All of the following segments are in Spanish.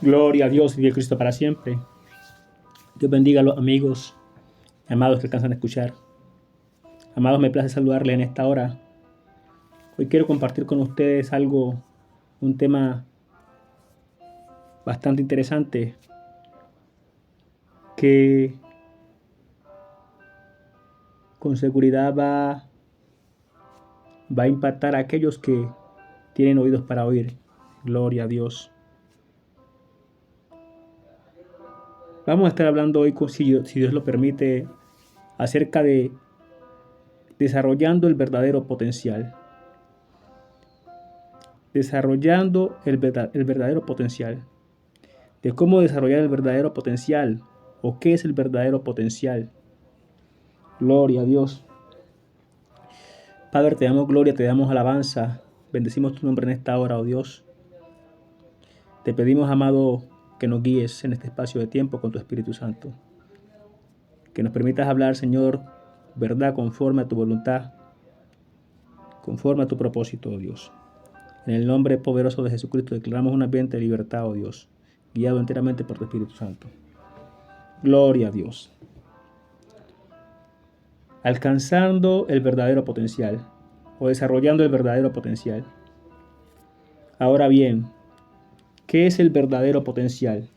Gloria a Dios y vive Cristo para siempre. Dios bendiga a los amigos, amados que alcanzan a escuchar. Amados, me place saludarles en esta hora. Hoy quiero compartir con ustedes un tema bastante interesante que con seguridad va a impactar a aquellos que tienen oídos para oír. Gloria a Dios. Vamos a estar hablando hoy, si Dios lo permite, acerca de desarrollando el verdadero potencial. Desarrollando el verdadero potencial. De cómo desarrollar el verdadero potencial o qué es el verdadero potencial. Gloria a Dios. Padre, te damos gloria, te damos alabanza. Bendecimos tu nombre en esta hora, oh Dios. Te pedimos, amado, que nos guíes en este espacio de tiempo con tu Espíritu Santo. Que nos permitas hablar, Señor, verdad conforme a tu voluntad, conforme a tu propósito, oh Dios. En el nombre poderoso de Jesucristo declaramos un ambiente de libertad, oh Dios, guiado enteramente por tu Espíritu Santo. Gloria a Dios. Alcanzando el verdadero potencial o desarrollando el verdadero potencial. Ahora bien, ¿qué es el verdadero potencial?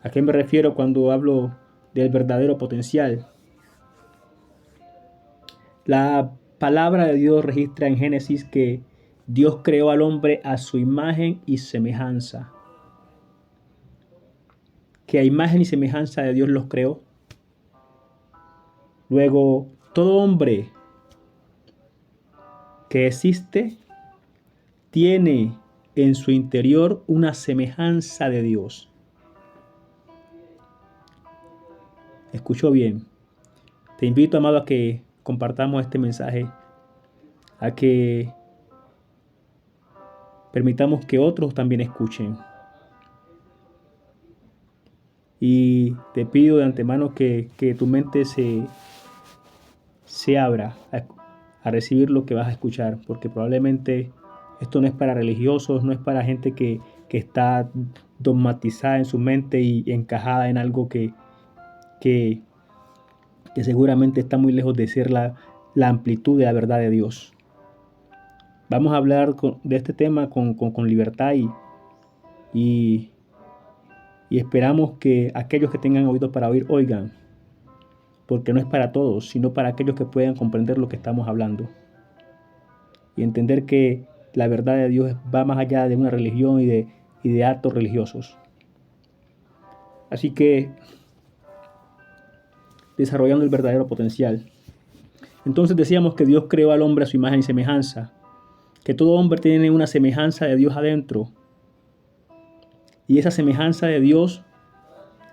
¿A qué me refiero cuando hablo del verdadero potencial? La palabra de Dios registra en Génesis que Dios creó al hombre a su imagen y semejanza. Que a imagen y semejanza de Dios los creó. Luego, todo hombre que existe tiene en su interior una semejanza de Dios. Escucho bien. Te invito, amado, a que compartamos este mensaje, a que permitamos que otros también escuchen. Y te pido de antemano que tu mente se abra a recibir lo que vas a escuchar, porque probablemente esto no es para religiosos, no es para gente que está dogmatizada en su mente y encajada en algo que seguramente está muy lejos de ser la amplitud de la verdad de Dios. Vamos a hablar de este tema con libertad y esperamos que aquellos que tengan oídos para oír, oigan, porque no es para todos, sino para aquellos que puedan comprender lo que estamos hablando y entender que la verdad de Dios va más allá de una religión y de actos religiosos. Así que, desarrollando el verdadero potencial. Entonces decíamos que Dios creó al hombre a su imagen y semejanza, que todo hombre tiene una semejanza de Dios adentro. Y esa semejanza de Dios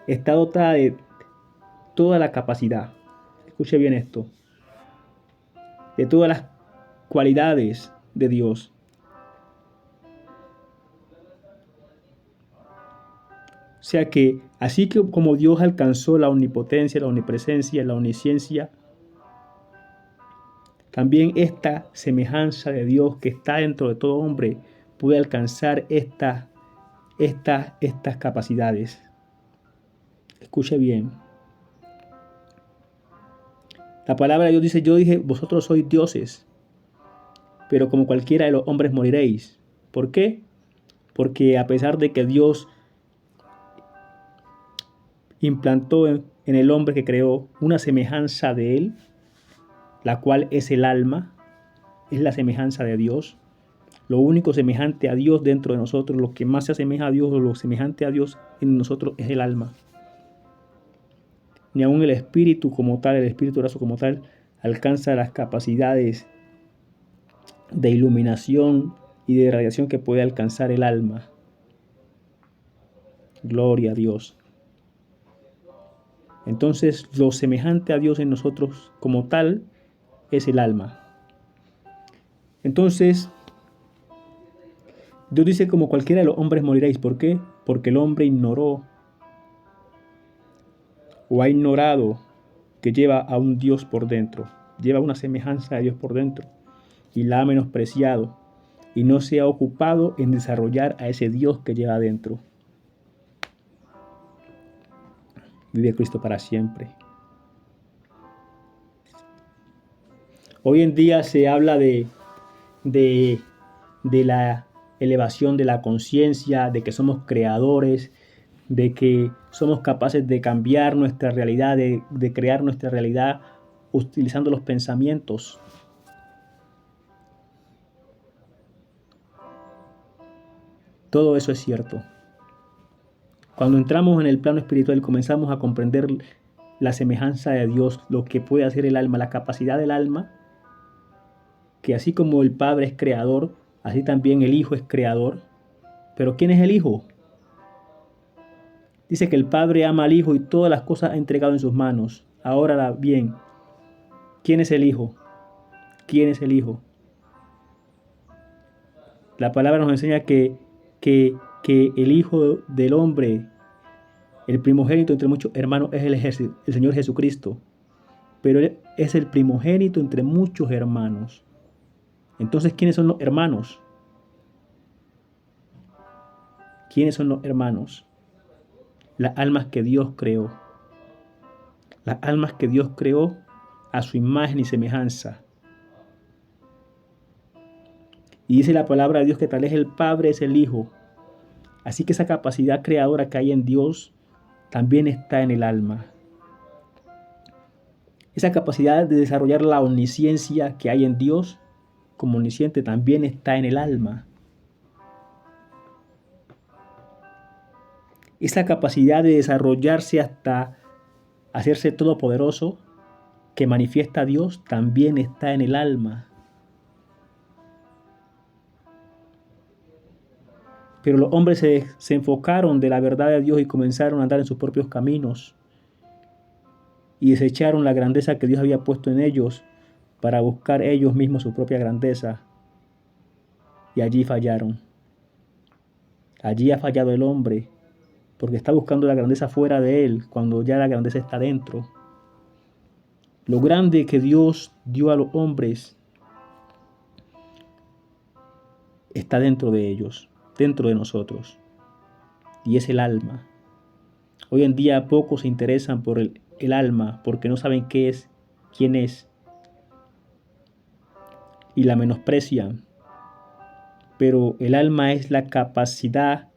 está dotada de toda la capacidad. Escuche bien esto. De todas las cualidades de Dios. O sea que así que como Dios alcanzó la omnipotencia, la omnipresencia, la omnisciencia, también esta semejanza de Dios que está dentro de todo hombre puede alcanzar estas capacidades. Escuche bien. La palabra de Dios dice, yo dije, vosotros sois dioses, pero como cualquiera de los hombres moriréis. ¿Por qué? Porque a pesar de que Dios implantó en el hombre que creó una semejanza de él, la cual es el alma, es la semejanza de Dios. Lo único semejante a Dios dentro de nosotros, lo que más se asemeja a Dios o lo semejante a Dios en nosotros es el alma. Ni aun el espíritu como tal, el espíritu raso como tal, alcanza las capacidades de iluminación y de radiación que puede alcanzar el alma. Gloria a Dios. Entonces, lo semejante a Dios en nosotros como tal es el alma. Entonces, Dios dice, como cualquiera de los hombres moriréis. ¿Por qué? Porque el hombre ignoró o ha ignorado que lleva a un Dios por dentro, lleva una semejanza de Dios por dentro y la ha menospreciado y no se ha ocupado en desarrollar a ese Dios que lleva adentro. Vive Cristo para siempre. Hoy en día se habla de la elevación de la conciencia, de que somos creadores, de que somos capaces de cambiar nuestra realidad, de crear nuestra realidad utilizando los pensamientos. Todo eso es cierto. Cuando entramos en el plano espiritual y comenzamos a comprender la semejanza de Dios, lo que puede hacer el alma, la capacidad del alma, que así como el Padre es creador, así también el Hijo es creador. Pero ¿quién es el Hijo? Dice que el Padre ama al Hijo y todas las cosas ha entregado en sus manos. Ahora bien, ¿quién es el Hijo? ¿Quién es el Hijo? La palabra nos enseña que el Hijo del Hombre, el primogénito entre muchos hermanos, es el Señor Jesucristo. Pero Él es el primogénito entre muchos hermanos. Entonces, ¿quiénes son los hermanos? ¿Quiénes son los hermanos? Las almas que Dios creó. Las almas que Dios creó a su imagen y semejanza. Y dice la palabra de Dios que tal es el Padre, es el Hijo. Así que esa capacidad creadora que hay en Dios también está en el alma. Esa capacidad de desarrollar la omnisciencia que hay en Dios como omnisciente también está en el alma. Esa capacidad de desarrollarse hasta hacerse todopoderoso que manifiesta a Dios también está en el alma. Pero los hombres se enfocaron de la verdad de Dios y comenzaron a andar en sus propios caminos y desecharon la grandeza que Dios había puesto en ellos para buscar ellos mismos su propia grandeza. Y allí fallaron. Allí ha fallado el hombre, porque está buscando la grandeza fuera de él, cuando ya la grandeza está dentro. Lo grande que Dios dio a los hombres está dentro de ellos, dentro de nosotros, y es el alma. Hoy en día pocos se interesan por el alma, porque no saben qué es, quién es, y la menosprecian. Pero el alma es la capacidad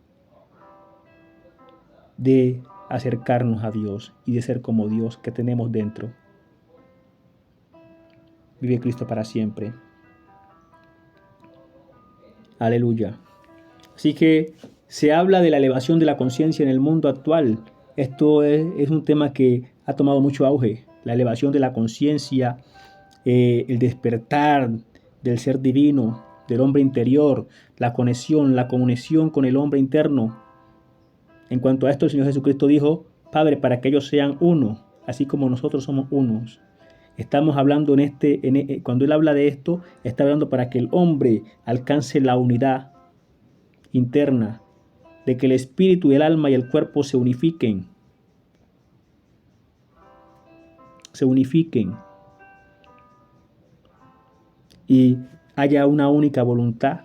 de acercarnos a Dios y de ser como Dios que tenemos dentro. Vive Cristo para siempre. Aleluya. Así que se habla de la elevación de la conciencia en el mundo actual. Esto es un tema que ha tomado mucho auge. La elevación de la conciencia, el despertar del ser divino, del hombre interior, la conexión con el hombre interno. En cuanto a esto, el Señor Jesucristo dijo: Padre, para que ellos sean uno, así como nosotros somos unos. Estamos hablando cuando Él habla de esto, está hablando para que el hombre alcance la unidad interna, de que el espíritu, el alma y el cuerpo se unifiquen. Se unifiquen. Y haya una única voluntad.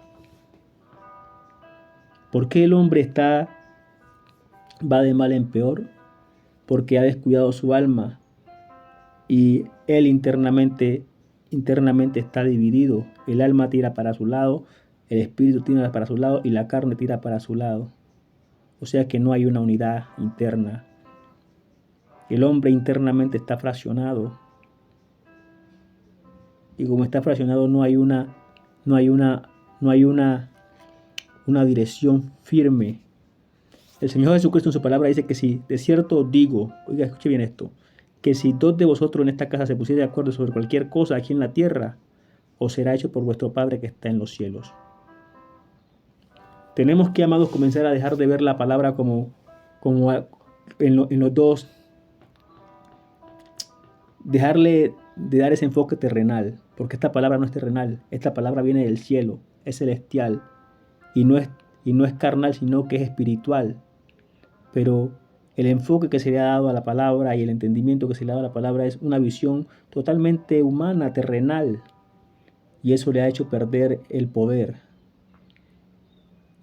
¿Por qué el hombre va de mal en peor? Porque ha descuidado su alma y él internamente está dividido. El alma tira para su lado, el espíritu tira para su lado y la carne tira para su lado. O sea que no hay una unidad interna. El hombre internamente está fraccionado. Y como está fraccionado, no hay una dirección firme. El Señor Jesucristo en su palabra dice que si de cierto os digo, oiga, escuche bien esto, que si dos de vosotros en esta casa se pusieren de acuerdo sobre cualquier cosa aquí en la tierra, os será hecho por vuestro Padre que está en los cielos. Tenemos que, amados, comenzar a dejar de ver la palabra como en los dos, dejarle de dar ese enfoque terrenal, porque esta palabra no es terrenal, esta palabra viene del cielo, es celestial y no es carnal, sino que es espiritual. Pero el enfoque que se le ha dado a la palabra y el entendimiento que se le ha dado a la palabra es una visión totalmente humana, terrenal, y eso le ha hecho perder el poder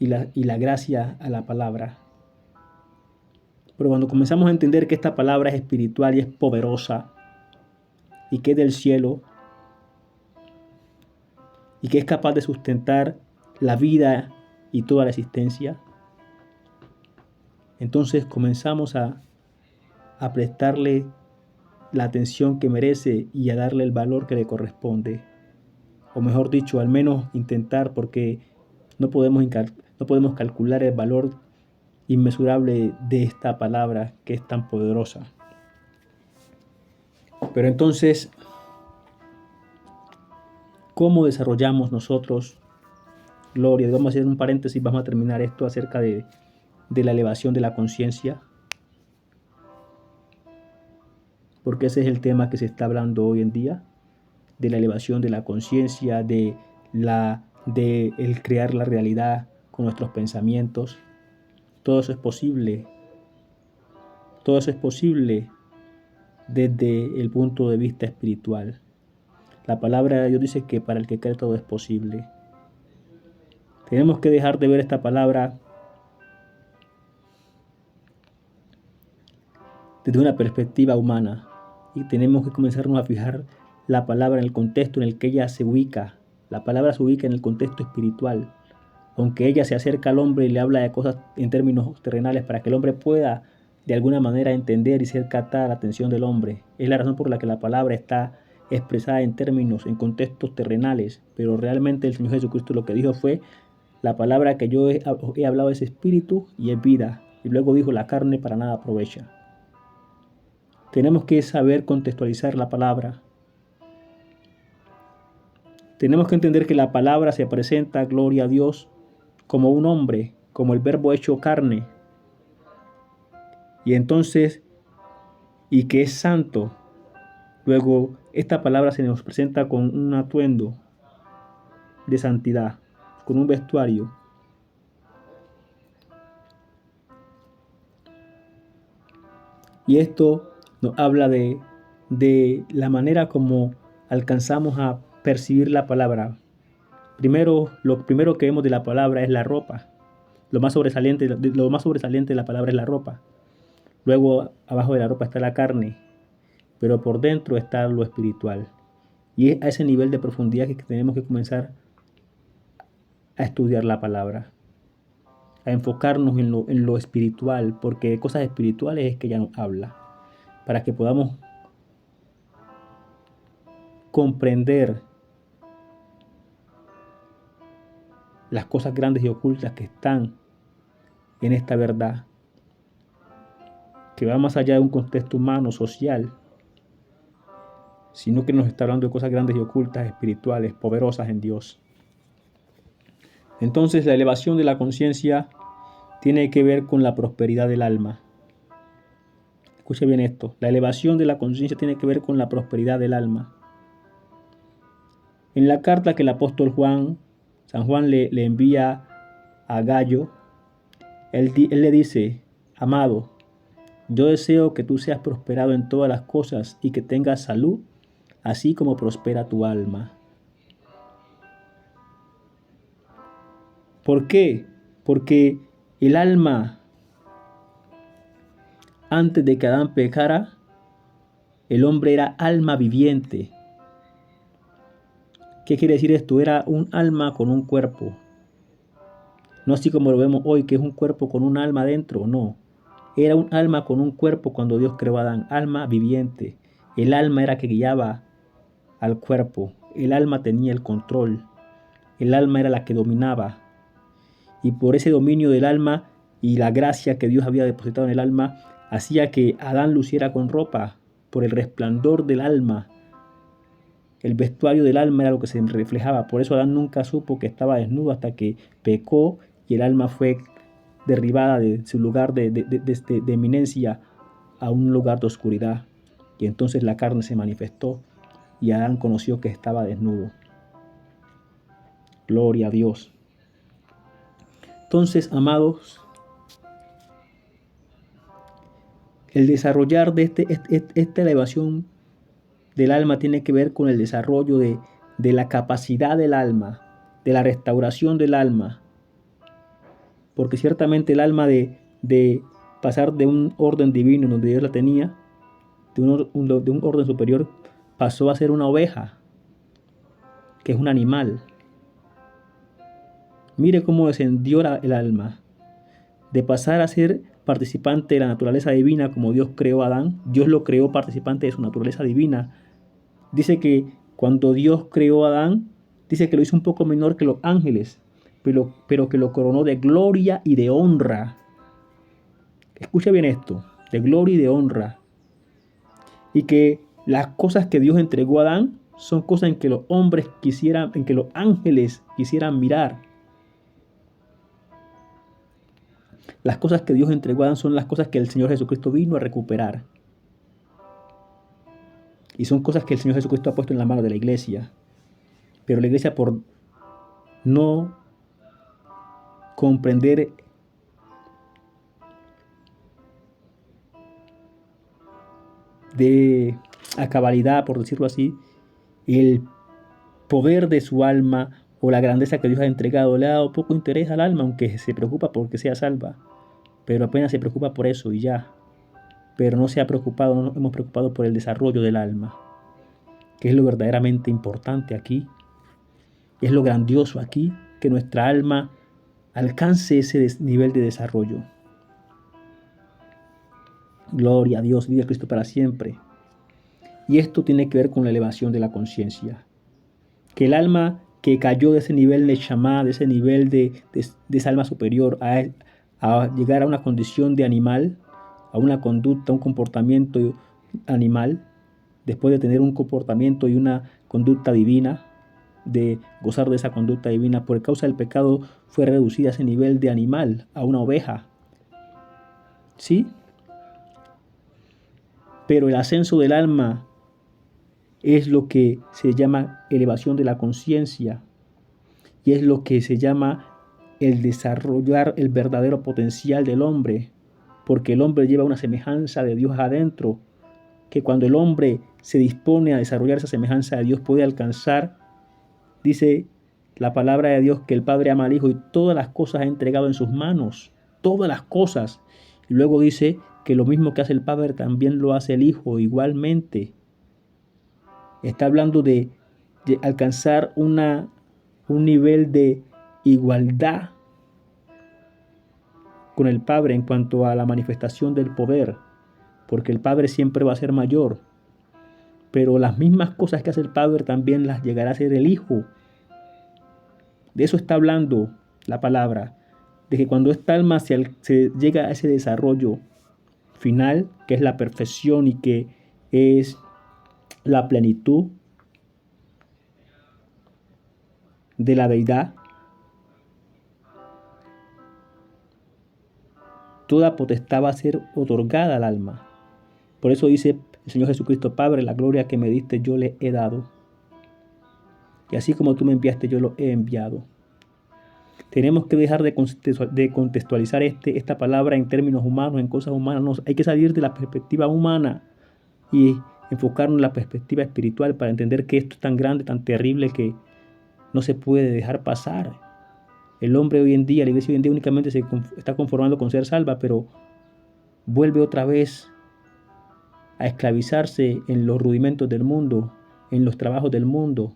y la gracia a la palabra. Pero cuando comenzamos a entender que esta palabra es espiritual y es poderosa y que es del cielo y que es capaz de sustentar la vida y toda la existencia, entonces comenzamos a prestarle la atención que merece y a darle el valor que le corresponde. O mejor dicho, al menos intentar, porque no podemos calcular el valor inmesurable de esta palabra que es tan poderosa. Pero entonces, ¿cómo desarrollamos nosotros gloria? Vamos a hacer un paréntesis, vamos a terminar esto acerca de la elevación de la conciencia, porque ese es el tema que se está hablando hoy en día, de la elevación de la conciencia, de el crear la realidad con nuestros pensamientos. Todo eso es posible. Todo eso es posible desde el punto de vista espiritual. La palabra de Dios dice que para el que cree todo es posible. Tenemos que dejar de ver esta palabra desde una perspectiva humana y tenemos que comenzarnos a fijar la palabra en el contexto en el que ella se ubica. La palabra se ubica en el contexto espiritual. Aunque ella se acerca al hombre y le habla de cosas en términos terrenales para que el hombre pueda de alguna manera entender y ser captada la atención del hombre. Es la razón por la que la palabra está expresada en términos, en contextos terrenales, pero realmente el Señor Jesucristo lo que dijo fue: la palabra que yo he hablado es espíritu y es vida. Y luego dijo: la carne para nada aprovecha. Tenemos que saber contextualizar la palabra. Tenemos que entender que la palabra se presenta, gloria a Dios, como un hombre, como el verbo hecho carne. Y entonces, y que es santo. Luego, esta palabra se nos presenta con un atuendo de santidad, con un vestuario. Y esto nos habla de la manera como alcanzamos a percibir la palabra. Lo primero que vemos de la palabra es la ropa. Lo más sobresaliente de la palabra es la ropa. Luego, abajo de la ropa está la carne, pero por dentro está lo espiritual. Y es a ese nivel de profundidad que tenemos que comenzar a estudiar la palabra, a enfocarnos en lo espiritual, porque de cosas espirituales es que ella nos habla, para que podamos comprender las cosas grandes y ocultas que están en esta verdad, que va más allá de un contexto humano, social, sino que nos está hablando de cosas grandes y ocultas, espirituales, poderosas en Dios. Entonces, la elevación de la conciencia tiene que ver con la prosperidad del alma. Escuche bien esto. La elevación de la conciencia tiene que ver con la prosperidad del alma. En la carta que el apóstol San Juan le envía a Gallo, él le dice: amado, yo deseo que tú seas prosperado en todas las cosas y que tengas salud, así como prospera tu alma. ¿Por qué? Porque el alma, antes de que Adán pecara, el hombre era alma viviente. ¿Qué quiere decir esto? Era un alma con un cuerpo. No así como lo vemos hoy, que es un cuerpo con un alma dentro, no. Era un alma con un cuerpo cuando Dios creó a Adán, alma viviente. El alma era que guiaba al cuerpo. El alma tenía el control. El alma era la que dominaba. Y por ese dominio del alma y la gracia que Dios había depositado en el alma, hacía que Adán luciera con ropa por el resplandor del alma. El vestuario del alma era lo que se reflejaba. Por eso Adán nunca supo que estaba desnudo hasta que pecó y el alma fue derribada de su lugar de eminencia a un lugar de oscuridad. Y entonces la carne se manifestó y Adán conoció que estaba desnudo. Gloria a Dios. Entonces, amados, el desarrollar de esta elevación del alma tiene que ver con el desarrollo de la capacidad del alma, de la restauración del alma. Porque ciertamente el alma de pasar de un orden divino donde Dios la tenía, de un orden superior, pasó a ser una oveja, que es un animal. Mire cómo descendió el alma. De pasar a ser participante de la naturaleza divina como Dios creó a Adán, Dios lo creó participante de su naturaleza divina. Dice que cuando Dios creó a Adán, dice que lo hizo un poco menor que los ángeles, pero que lo coronó de gloria y de honra. Escuche bien esto, de gloria y de honra. Y que las cosas que Dios entregó a Adán son cosas en que los hombres quisieran, en que los ángeles quisieran mirar. Las cosas que Dios entregó a Adán son las cosas que el Señor Jesucristo vino a recuperar. Y son cosas que el Señor Jesucristo ha puesto en la mano de la iglesia. Pero la iglesia, por no comprender a cabalidad, por decirlo así, el poder de su alma o la grandeza que Dios ha entregado, le ha dado poco interés al alma, aunque se preocupa porque sea salva. Pero apenas se preocupa por eso y ya. Pero no se ha preocupado, no nos hemos preocupado por el desarrollo del alma, que es lo verdaderamente importante aquí. Es lo grandioso aquí, que nuestra alma alcance ese nivel de desarrollo. Gloria a Dios, vive Cristo para siempre. Y esto tiene que ver con la elevación de la conciencia. Que el alma que cayó de ese nivel de Shamá, de ese nivel de esa alma superior, a llegar a una condición de animal, a una conducta, un comportamiento animal, después de tener un comportamiento y una conducta divina, de gozar de esa conducta divina, por causa del pecado fue reducida a ese nivel de animal, a una oveja. ¿Sí? Pero el ascenso del alma es lo que se llama elevación de la conciencia y es lo que se llama el desarrollar el verdadero potencial del hombre, porque el hombre lleva una semejanza de Dios adentro, que cuando el hombre se dispone a desarrollar esa semejanza de Dios puede alcanzar, dice la palabra de Dios, que el Padre ama al Hijo y todas las cosas ha entregado en sus manos, todas las cosas. Y luego dice que lo mismo que hace el Padre también lo hace el Hijo igualmente. Está hablando de alcanzar un nivel de igualdad con el Padre en cuanto a la manifestación del poder, porque el Padre siempre va a ser mayor, pero las mismas cosas que hace el Padre también las llegará a hacer el Hijo. De eso está hablando la palabra, de que cuando esta alma se llega a ese desarrollo final, que es la perfección y que es la plenitud de la deidad, toda potestad va a ser otorgada al alma. Por eso dice el Señor Jesucristo: Padre, la gloria que me diste yo le he dado, y así como tú me enviaste yo lo he enviado. Tenemos que dejar de contextualizar esta palabra en términos humanos, en cosas humanas. No, hay que salir de la perspectiva humana y enfocarnos en la perspectiva espiritual para entender que esto es tan grande, tan terrible, que no se puede dejar pasar. El hombre hoy en día, la iglesia hoy en día únicamente se está conformando con ser salva, pero vuelve otra vez a esclavizarse en los rudimentos del mundo, en los trabajos del mundo.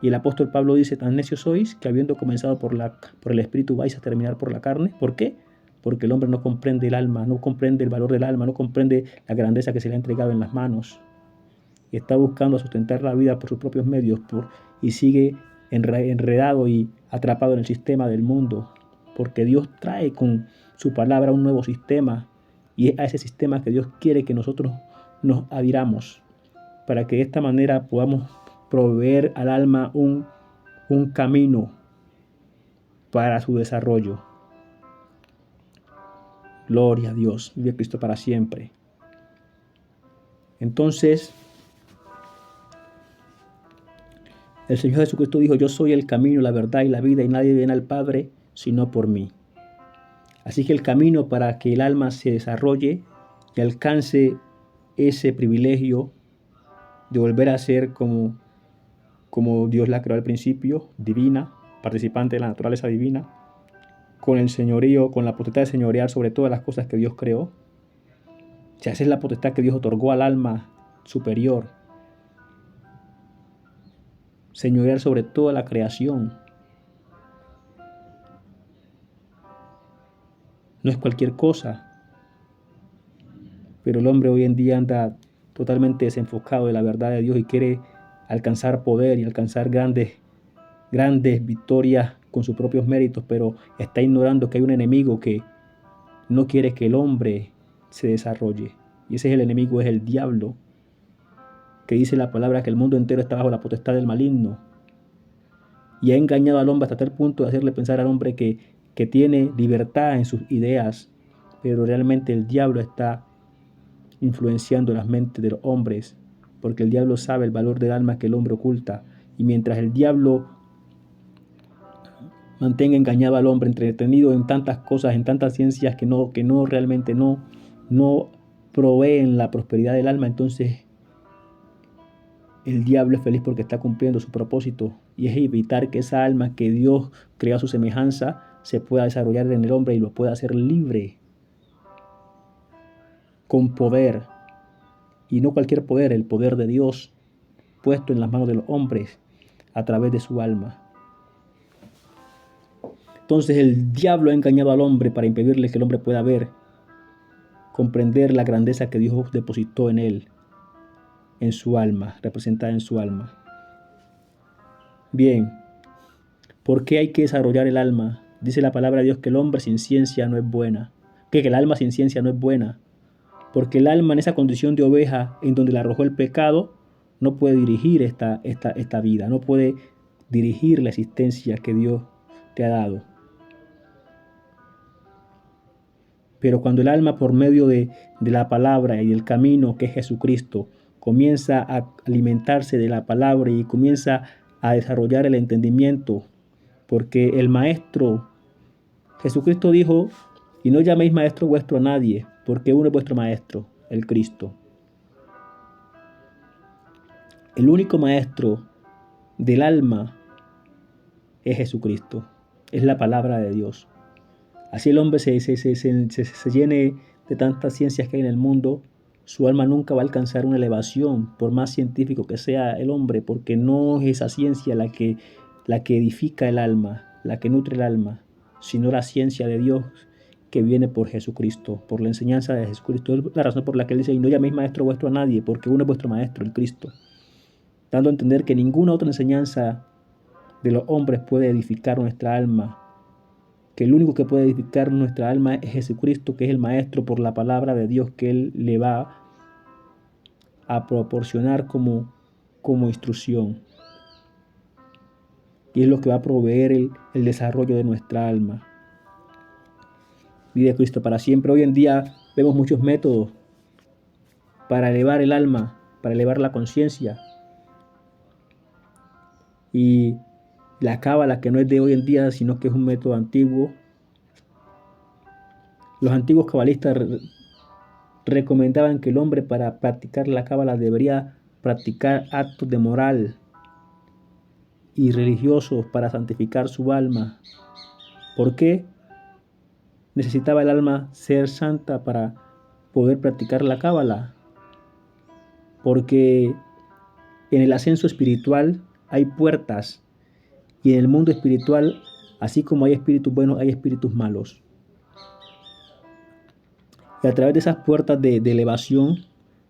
Y el apóstol Pablo dice: tan necios sois que habiendo comenzado por el Espíritu vais a terminar por la carne. ¿Por qué? Porque el hombre no comprende el alma, no comprende el valor del alma, no comprende la grandeza que se le ha entregado en las manos. Y está buscando sustentar la vida por sus propios medios y sigue enredado y atrapado en el sistema del mundo. Porque Dios trae con su palabra un nuevo sistema, y es a ese sistema que Dios quiere que nosotros nos adhiramos, para que de esta manera podamos proveer al alma un camino para su desarrollo. Gloria a Dios, vive Cristo para siempre. Entonces, el Señor Jesucristo dijo: yo soy el camino, la verdad y la vida, y nadie viene al Padre sino por mí. Así que el camino para que el alma se desarrolle y alcance ese privilegio de volver a ser como Dios la creó al principio, divina, participante de la naturaleza divina, con el señorío, con la potestad de señorear sobre todas las cosas que Dios creó. O sea, esa es la potestad que Dios otorgó al alma superior. Señorear sobre toda la creación. No es cualquier cosa. Pero el hombre hoy en día anda totalmente desenfocado de la verdad de Dios y quiere alcanzar poder y alcanzar grandes victorias con sus propios méritos, pero está ignorando que hay un enemigo que no quiere que el hombre se desarrolle. Y ese es el enemigo, es el diablo, que dice la palabra que el mundo entero está bajo la potestad del maligno. Y ha engañado al hombre hasta tal punto de hacerle pensar al hombre que tiene libertad en sus ideas, pero realmente el diablo está influenciando las mentes de los hombres, porque el diablo sabe el valor del alma que el hombre oculta. Y mientras el diablo mantenga engañado al hombre, entretenido en tantas cosas, en tantas ciencias que no realmente no proveen la prosperidad del alma, entonces el diablo es feliz porque está cumpliendo su propósito, y es evitar que esa alma que Dios creó a su semejanza se pueda desarrollar en el hombre y lo pueda hacer libre, con poder, y no cualquier poder, el poder de Dios puesto en las manos de los hombres a través de su alma. Entonces el diablo ha engañado al hombre para impedirle que el hombre pueda ver, comprender la grandeza que Dios depositó en él, en su alma, representada en su alma. Bien, ¿por qué hay que desarrollar el alma? Dice la palabra de Dios que el hombre sin ciencia no es buena. Que el alma sin ciencia no es buena. Porque el alma en esa condición de oveja en donde la arrojó el pecado, no puede dirigir esta vida, no puede dirigir la existencia que Dios te ha dado. Pero cuando el alma, por medio de la palabra y del camino que es Jesucristo, comienza a alimentarse de la palabra y comienza a desarrollar el entendimiento, porque el maestro, Jesucristo dijo, y no llaméis maestro vuestro a nadie, porque uno es vuestro maestro, el Cristo. El único maestro del alma es Jesucristo, es la palabra de Dios. Así el hombre se llene de tantas ciencias que hay en el mundo, su alma nunca va a alcanzar una elevación, por más científico que sea el hombre, porque no es esa ciencia la que edifica el alma, la que nutre el alma, sino la ciencia de Dios que viene por Jesucristo, por la enseñanza de Jesucristo. Es la razón por la que él dice, y no llaméis maestro vuestro a nadie, porque uno es vuestro maestro, el Cristo. Dando a entender que ninguna otra enseñanza de los hombres puede edificar nuestra alma, que el único que puede edificar nuestra alma es Jesucristo, que es el maestro por la palabra de Dios que Él le va a proporcionar como instrucción. Y es lo que va a proveer el desarrollo de nuestra alma. Vida de Cristo para siempre. Hoy en día vemos muchos métodos para elevar el alma, para elevar la conciencia. Y la cábala, que no es de hoy en día, sino que es un método antiguo. Los antiguos cabalistas recomendaban que el hombre, para practicar la cábala, debería practicar actos de moral y religiosos para santificar su alma. ¿Por qué necesitaba el alma ser santa para poder practicar la cábala? Porque en el ascenso espiritual hay puertas, y en el mundo espiritual, así como hay espíritus buenos, hay espíritus malos. Y a través de esas puertas de elevación,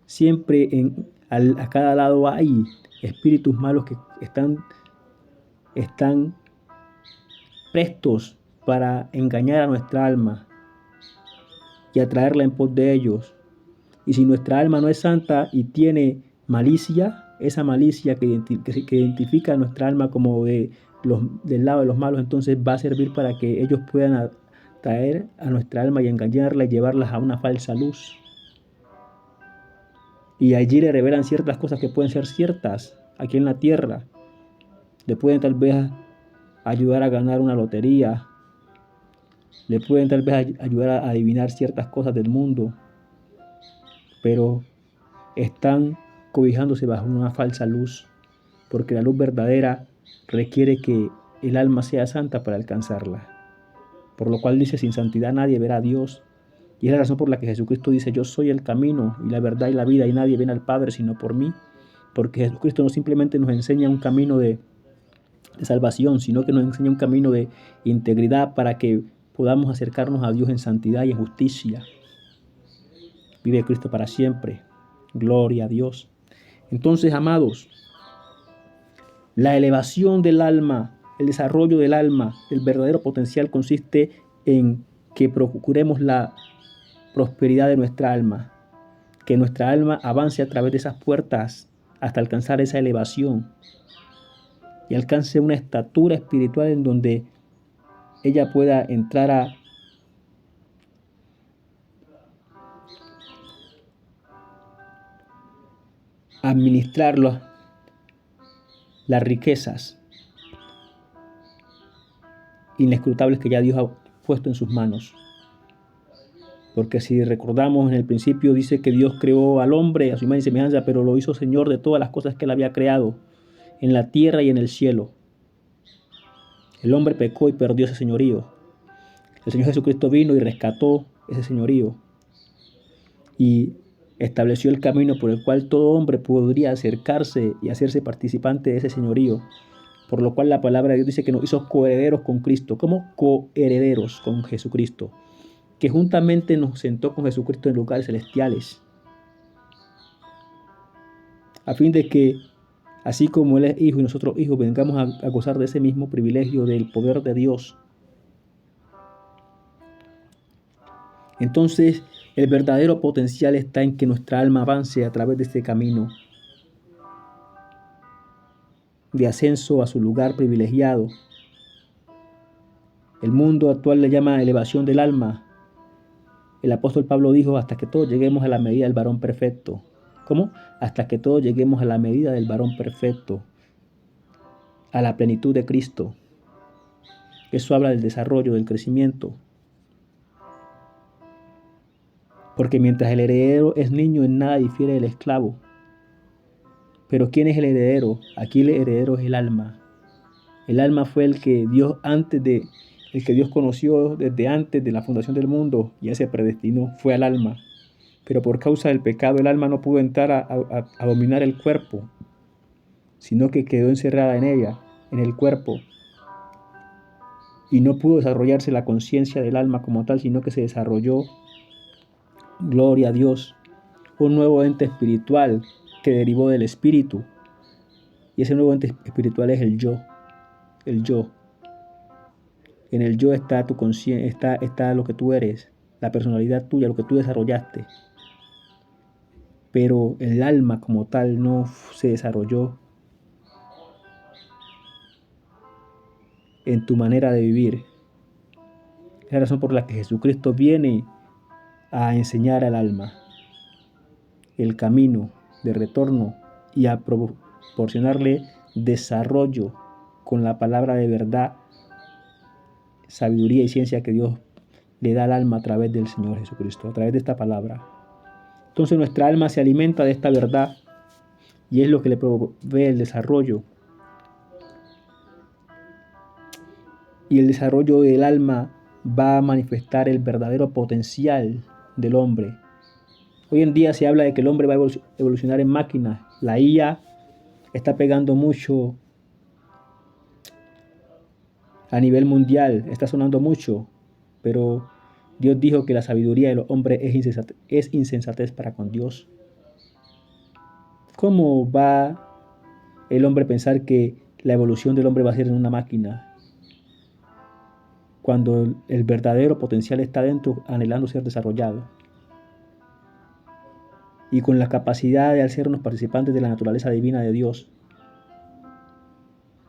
siempre a cada lado hay espíritus malos que están prestos para engañar a nuestra alma y atraerla en pos de ellos. Y si nuestra alma no es santa y tiene malicia, esa malicia que identifica a nuestra alma como del lado de los malos, entonces va a servir para que ellos puedan atraer a nuestra alma y engañarla y llevarlas a una falsa luz. Y allí le revelan ciertas cosas que pueden ser ciertas aquí en la tierra. Le pueden tal vez ayudar a ganar una lotería. Le pueden tal vez ayudar a adivinar ciertas cosas del mundo. Pero están cobijándose bajo una falsa luz, porque la luz verdadera requiere que el alma sea santa para alcanzarla. por lo cual dice, sin santidad nadie verá a Dios. Y es la razón por la que Jesucristo dice, yo soy el camino y la verdad y la vida, y nadie viene al Padre sino por mí. Porque Jesucristo no simplemente nos enseña un camino de salvación, sino que nos enseña un camino de integridad para que podamos acercarnos a Dios en santidad y en justicia. Vive Cristo para siempre. Gloria a Dios. Entonces, amados, la elevación del alma, el desarrollo del alma, el verdadero potencial consiste en que procuremos la prosperidad de nuestra alma, que nuestra alma avance a través de esas puertas hasta alcanzar esa elevación y alcance una estatura espiritual en donde ella pueda entrar a administrar las riquezas inescrutables que ya Dios ha puesto en sus manos. Porque si recordamos, en el principio dice que Dios creó al hombre a su imagen y semejanza, pero lo hizo Señor de todas las cosas que él había creado, en la tierra y en el cielo. El hombre pecó y perdió ese señorío. El Señor Jesucristo vino y rescató ese señorío y estableció el camino por el cual todo hombre podría acercarse y hacerse participante de ese señorío. Por lo cual la palabra de Dios dice que nos hizo coherederos con Cristo. ¿Cómo coherederos con Jesucristo? Que juntamente nos sentó con Jesucristo en lugares celestiales, a fin de que, así como Él es hijo y nosotros hijos, vengamos a gozar de ese mismo privilegio del poder de Dios. Entonces, el verdadero potencial está en que nuestra alma avance a través de este camino de ascenso a su lugar privilegiado. El mundo actual le llama elevación del alma. El apóstol Pablo dijo, hasta que todos lleguemos a la medida del varón perfecto. ¿Cómo? Hasta que todos lleguemos a la medida del varón perfecto, a la plenitud de Cristo. Eso habla del desarrollo, del crecimiento. Porque mientras el heredero es niño, en nada difiere del esclavo. Pero ¿quién es el heredero? Aquí el heredero es el alma. El alma fue el que Dios conoció desde antes de la fundación del mundo, y ya se predestinó, fue al alma. Pero por causa del pecado el alma no pudo entrar a dominar el cuerpo, sino que quedó encerrada en ella, en el cuerpo. Y no pudo desarrollarse la conciencia del alma como tal, sino que se desarrolló, gloria a Dios, un nuevo ente espiritual que derivó del espíritu. Y ese nuevo ente espiritual es el yo. El yo. En el yo está tu conciencia, está lo que tú eres, la personalidad tuya, lo que tú desarrollaste. Pero el alma como tal no se desarrolló en tu manera de vivir. Es la razón por la que Jesucristo viene a enseñar al alma el camino de retorno y a proporcionarle desarrollo con la palabra de verdad, sabiduría y ciencia que Dios le da al alma a través del Señor Jesucristo, a través de esta palabra. Entonces nuestra alma se alimenta de esta verdad y es lo que le provee el desarrollo. Y el desarrollo del alma va a manifestar el verdadero potencial del hombre. Hoy en día se habla de que el hombre va a evolucionar en máquinas. La IA está pegando mucho a nivel mundial, está sonando mucho, pero Dios dijo que la sabiduría de los hombres es insensatez para con Dios. ¿Cómo va el hombre a pensar que la evolución del hombre va a ser en una máquina, cuando el verdadero potencial está dentro, anhelando ser desarrollado? Y con la capacidad de hacernos participantes de la naturaleza divina de Dios.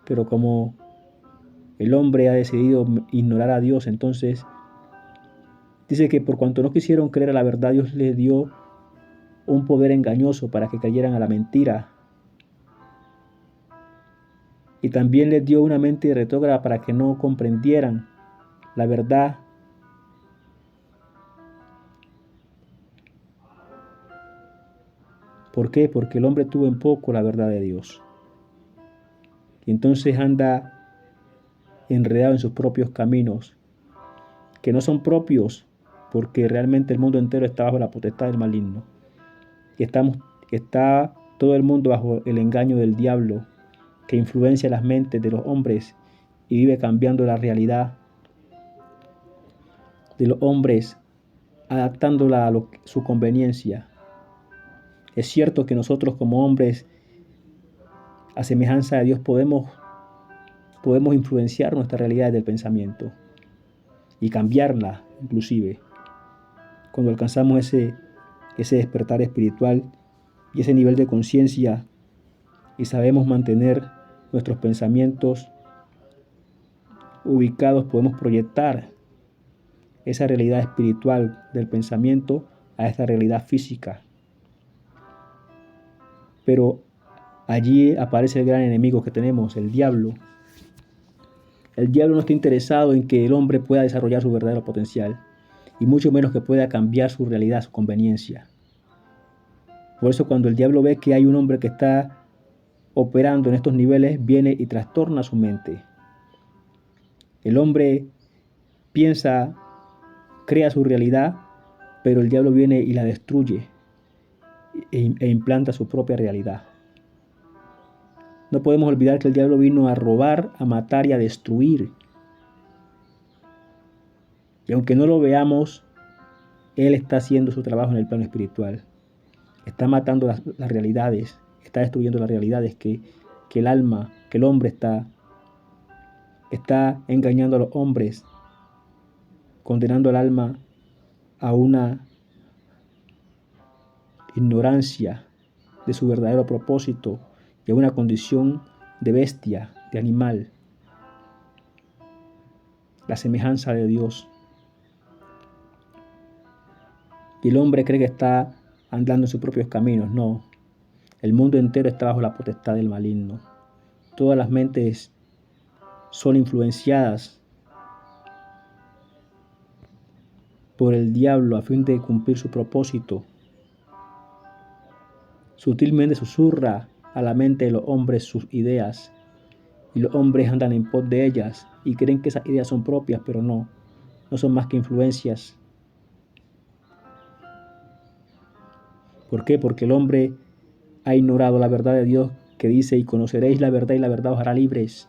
Pero como el hombre ha decidido ignorar a Dios, entonces dice que por cuanto no quisieron creer a la verdad, Dios les dio un poder engañoso para que cayeran a la mentira. Y también les dio una mente retrógrada para que no comprendieran la verdad. ¿Por qué? Porque el hombre tuvo en poco la verdad de Dios. Y entonces anda enredado en sus propios caminos, que no son propios, porque realmente el mundo entero está bajo la potestad del maligno. Y está todo el mundo bajo el engaño del diablo, que influencia las mentes de los hombres y vive cambiando la realidad de los hombres, adaptándola a su conveniencia. Es cierto que nosotros como hombres, a semejanza de Dios, podemos influenciar nuestra realidad del pensamiento y cambiarla inclusive. Cuando alcanzamos ese despertar espiritual y ese nivel de conciencia y sabemos mantener nuestros pensamientos ubicados, podemos proyectar esa realidad espiritual del pensamiento a esta realidad física. Pero allí aparece el gran enemigo que tenemos, el diablo. El diablo no está interesado en que el hombre pueda desarrollar su verdadero potencial, y mucho menos que pueda cambiar su realidad a su conveniencia. Por eso cuando el diablo ve que hay un hombre que está operando en estos niveles, viene y trastorna su mente. El hombre piensa, crea su realidad, pero el diablo viene y la destruye e implanta su propia realidad. No podemos olvidar que el diablo vino a robar, a matar y a destruir. Y aunque no lo veamos, él está haciendo su trabajo en el plano espiritual. Está matando las realidades, está destruyendo las realidades que el alma, que el hombre está engañando a los hombres, condenando al alma a una ignorancia de su verdadero propósito y a una condición de bestia, de animal, la semejanza de Dios. Y el hombre cree que está andando en sus propios caminos. No, el mundo entero está bajo la potestad del maligno. Todas las mentes son influenciadas por el diablo a fin de cumplir su propósito. Sutilmente susurra a la mente de los hombres sus ideas, y los hombres andan en pos de ellas y creen que esas ideas son propias, pero no son más que influencias. ¿Por qué? Porque el hombre ha ignorado la verdad de Dios, que dice: y conoceréis la verdad os hará libres.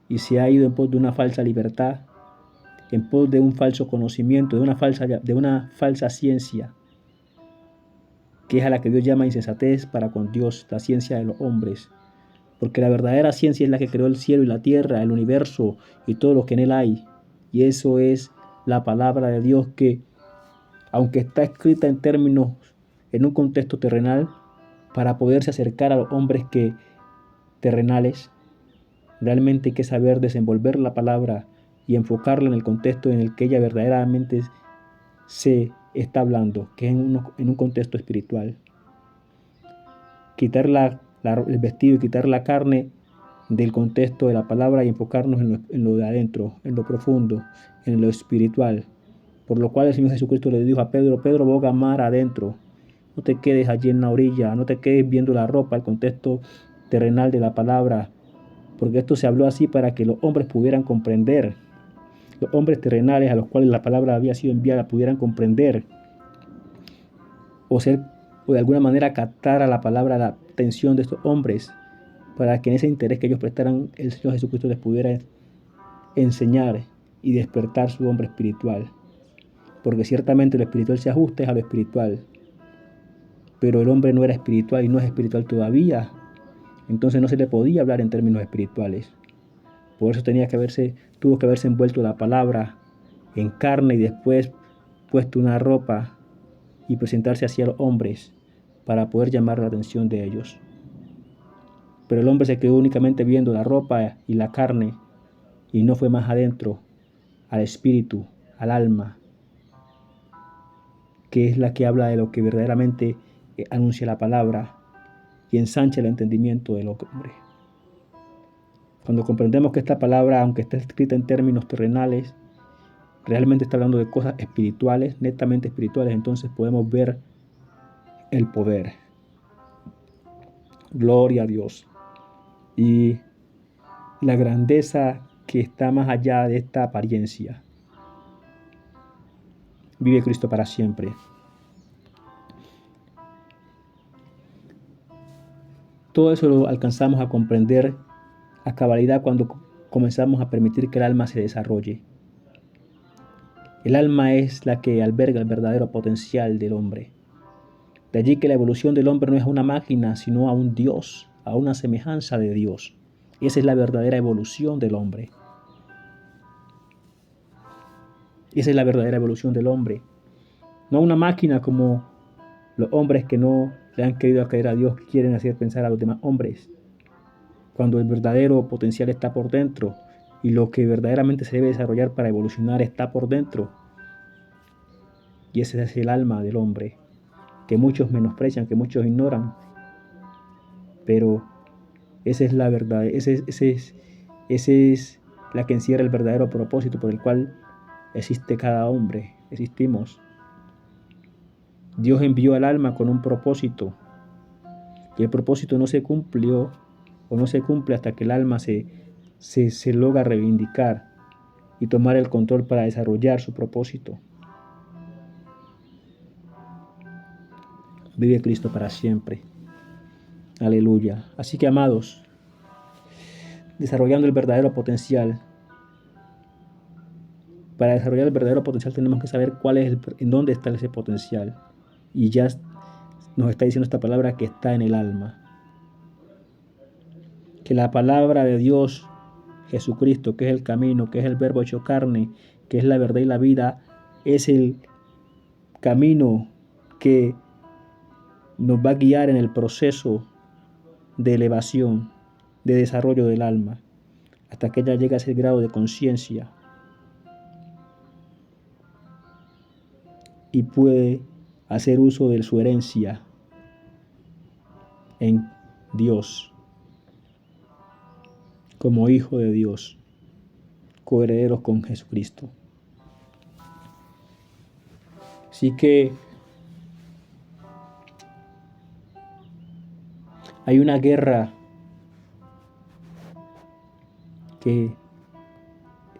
Y se ha ido en pos de una falsa libertad, en pos de un falso conocimiento, de una falsa ciencia, que es a la que Dios llama insensatez para con Dios, la ciencia de los hombres. Porque la verdadera ciencia es la que creó el cielo y la tierra, el universo y todo lo que en él hay. Y eso es la palabra de Dios, que, aunque está escrita en un contexto terrenal, para poderse acercar a los hombres terrenales, realmente hay que saber desenvolver la palabra y enfocarla en el contexto en el que ella verdaderamente se está hablando, que es en un contexto espiritual. Quitar el vestido y quitar la carne del contexto de la palabra y enfocarnos en lo de adentro, en lo profundo, en lo espiritual. Por lo cual el Señor Jesucristo le dijo a Pedro: Pedro, boga mar adentro. No te quedes allí en la orilla, no te quedes viendo la ropa, el contexto terrenal de la palabra, porque esto se habló así para que los hombres pudieran comprender. Los hombres terrenales a los cuales la palabra había sido enviada pudieran comprender o de alguna manera captar a la palabra la atención de estos hombres, para que en ese interés que ellos prestaran, el Señor Jesucristo les pudiera enseñar y despertar su hombre espiritual. Porque ciertamente lo espiritual se ajusta a lo espiritual, pero el hombre no era espiritual y no es espiritual todavía. Entonces no se le podía hablar en términos espirituales. Por eso tuvo que haberse envuelto la palabra en carne y después puesto una ropa y presentarse hacia los hombres para poder llamar la atención de ellos. Pero el hombre se quedó únicamente viendo la ropa y la carne y no fue más adentro, al espíritu, al alma, que es la que habla de lo que verdaderamente anuncia la palabra y ensancha el entendimiento del hombre. Cuando comprendemos que esta palabra, aunque está escrita en términos terrenales, realmente está hablando de cosas espirituales, netamente espirituales, entonces podemos ver el poder. Gloria a Dios. Y la grandeza que está más allá de esta apariencia. Vive Cristo para siempre. Todo eso lo alcanzamos a comprender a cabalidad cuando comenzamos a permitir que el alma se desarrolle. El alma es la que alberga el verdadero potencial del hombre. De allí que la evolución del hombre no es a una máquina, sino a un Dios, a una semejanza de Dios. Esa es la verdadera evolución del hombre. Esa es la verdadera evolución del hombre. No una máquina como los hombres que no le han querido creer a Dios quieren hacer pensar a los demás hombres. Cuando el verdadero potencial está por dentro y lo que verdaderamente se debe desarrollar para evolucionar está por dentro. Y ese es el alma del hombre, que muchos menosprecian, que muchos ignoran. Pero esa es la verdad, esa es la que encierra el verdadero propósito por el cual existe cada hombre, existimos. Dios envió al alma con un propósito, y el propósito no se cumplió o no se cumple hasta que el alma se logra reivindicar y tomar el control para desarrollar su propósito. Vive Cristo para siempre. Aleluya. Así que, amados, desarrollando el verdadero potencial. Para desarrollar el verdadero potencial tenemos que saber en dónde está ese potencial. Y ya nos está diciendo esta palabra que está en el alma. Que la palabra de Dios, Jesucristo, que es el camino, que es el verbo hecho carne, que es la verdad y la vida, es el camino que nos va a guiar en el proceso de elevación, de desarrollo del alma, hasta que ella llegue a ese grado de conciencia y puede hacer uso de su herencia en Dios, como hijo de Dios, coherederos con Jesucristo. Así que hay una guerra que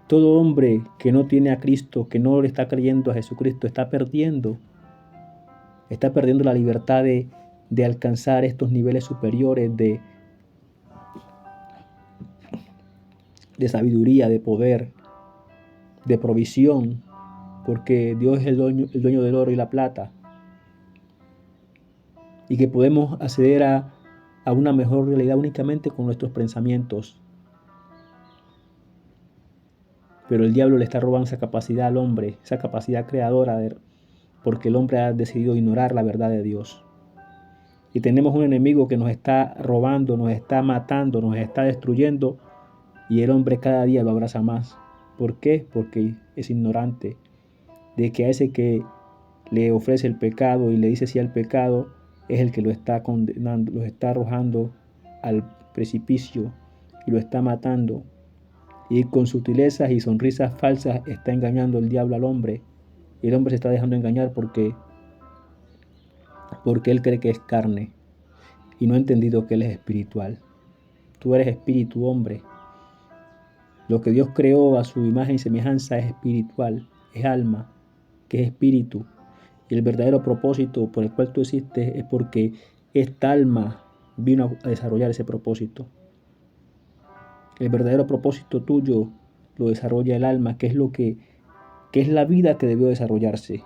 todo hombre que no tiene a Cristo, que no le está creyendo a Jesucristo, está perdiendo la libertad de alcanzar estos niveles superiores de sabiduría, de poder, de provisión, porque Dios es el dueño del oro y la plata, y que podemos acceder a una mejor realidad únicamente con nuestros pensamientos. Pero el diablo le está robando esa capacidad al hombre, esa capacidad creadora, porque el hombre ha decidido ignorar la verdad de Dios. Y tenemos un enemigo que nos está robando, nos está matando, nos está destruyendo, y el hombre cada día lo abraza más. ¿Por qué? Porque es ignorante de que a ese que le ofrece el pecado y le dice sí al pecado, es el que lo está condenando, lo está arrojando al precipicio y lo está matando. Y con sutilezas y sonrisas falsas está engañando el diablo al hombre. Y el hombre se está dejando engañar porque él cree que es carne y no ha entendido que él es espiritual. Tú eres espíritu, hombre. Lo que Dios creó a su imagen y semejanza es espiritual, es alma, que es espíritu. Y el verdadero propósito por el cual tú existes es porque esta alma vino a desarrollar ese propósito. El verdadero propósito tuyo lo desarrolla el alma, que es la vida que debió desarrollarse.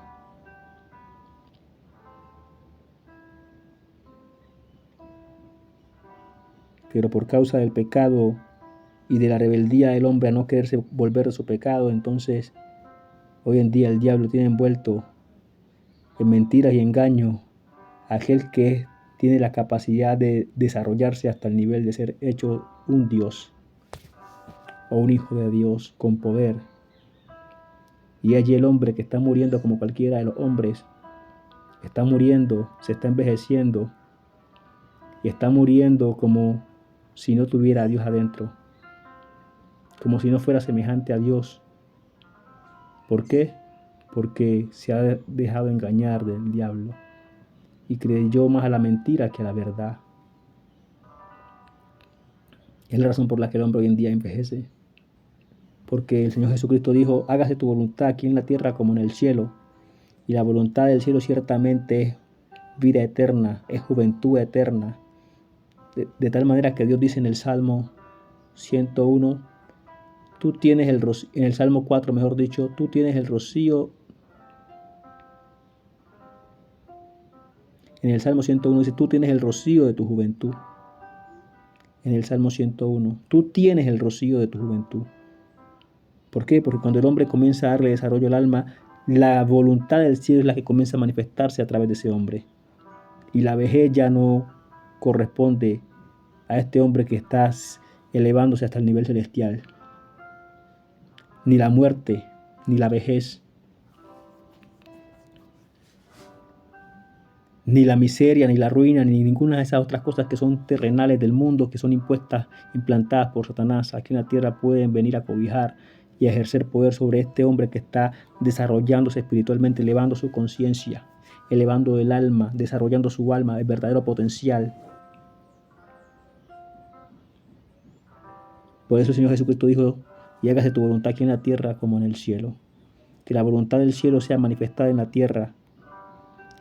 Pero por causa del pecado y de la rebeldía del hombre a no quererse volver de su pecado, entonces hoy en día el diablo tiene envuelto en mentiras y engaño a aquel que tiene la capacidad de desarrollarse hasta el nivel de ser hecho un Dios o un hijo de Dios con poder. Y allí el hombre que está muriendo como cualquiera de los hombres, está muriendo, se está envejeciendo y está muriendo como si no tuviera a Dios adentro, como si no fuera semejante a Dios. ¿Por qué? Porque se ha dejado engañar del diablo y creyó más a la mentira que a la verdad. Es la razón por la que el hombre hoy en día envejece. porque el Señor Jesucristo dijo, hágase tu voluntad aquí en la tierra como en el cielo. Y la voluntad del cielo ciertamente es vida eterna, es juventud eterna. De tal manera que Dios dice en el Salmo 101, tú tienes en el Salmo 4, mejor dicho, tú tienes el rocío. En el Salmo 101 dice, tú tienes el rocío de tu juventud. En el Salmo 101, tú tienes el rocío de tu juventud. ¿Por qué? Porque cuando el hombre comienza a darle desarrollo al alma, la voluntad del cielo es la que comienza a manifestarse a través de ese hombre. Y la vejez ya no corresponde a este hombre que está elevándose hasta el nivel celestial. Ni la muerte, ni la vejez, ni la miseria, ni la ruina, ni ninguna de esas otras cosas que son terrenales del mundo, que son impuestas, implantadas por Satanás aquí en la tierra, pueden venir a cobijar y a ejercer poder sobre este hombre que está desarrollándose espiritualmente, elevando su conciencia, elevando el alma, desarrollando su alma, el verdadero potencial. Por eso el Señor Jesucristo dijo, y hágase tu voluntad aquí en la tierra como en el cielo. Que la voluntad del cielo sea manifestada en la tierra.